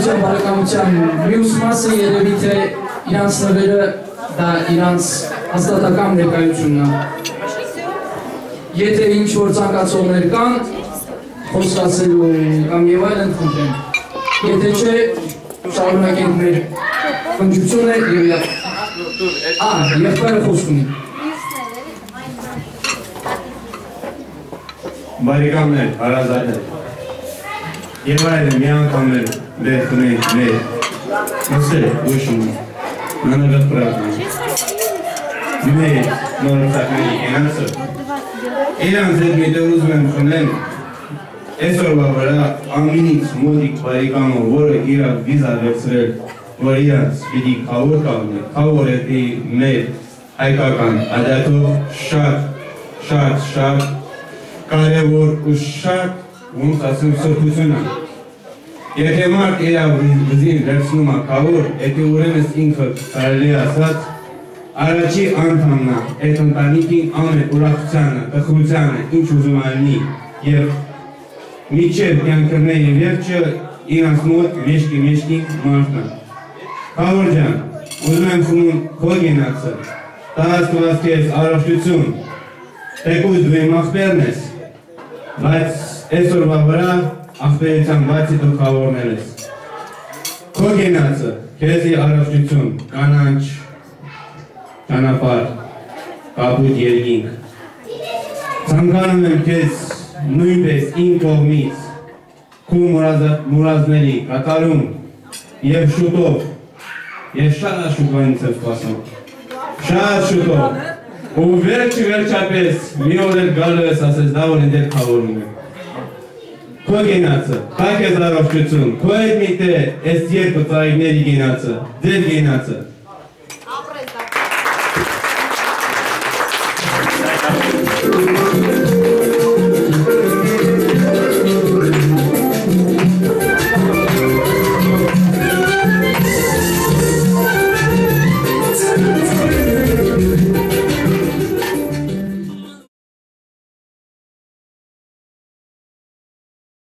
Ողջույն բարեկամության մյուս մասը երևի թե իրանց նվերը դա իրանց հաստատական ներկայությունն է։ Եթե ինչ որ ցանկացողներ կան, խոստացելու կամ եւ այլն խնդրեմ։ Եթե չէ, շարունակենք մեր քննությունը եւ եղբայրը խոսք ունի։ Բարեկամներ, հարազատներ, եւ այլն մի անգամ մեր խմենք մեր նստել ուշում նանագատ պրագում մեր նորմսակների իրանց հետ միտը ուզում եմ խնեմ այսօրվա վրա ամինից մոտիկ բարեկամը, որը իրակ վիզա վերցրել, որ իրանց պիտի խավոր կաղնի, խավոր էտի մեր հայկական ադյատով շատ կարևոր ու շատ ոնց ասում սրբություն է։ Եթե մարդ իր վզին վերցնում է խավոր, էտի ուրեմն ինքը կարելի ասած առաջի անդամն է, այդ ընտանիքին ամեն ուրախությանը, տխրությանը, ինչ ուզում ալնի եւ միջև կյանքրների վերջը իրանց մոտ մեջքի մարդն է։ Խավոր ջան, ուզում եմ խմում քո գենացը, տված քեզ առողջություն, թեկուզ դու իմ աղբերն ես, բայց այսօրվա վրա աղբերության բացի դու խավորներ ես։ Քո գենացը, քեզի առողջություն, կանանչ ճանապարհ, կապույտ երկինք։ Ցանկանում եմ քեզ նույնպես իմ կողմից քո մուրազների կատարում եւ շուտով եւ շատ շուտով եմ սպասում։ Շատ շուտով։ Ու վերջապես մի օր էլ գալու ես ասես դա որ ընդեր խավորում եմ։ Քո գենացը, քայ քեզ առողջություն, քո հետ միտը այս երկու ծայրների գենացը, ձեր գենացը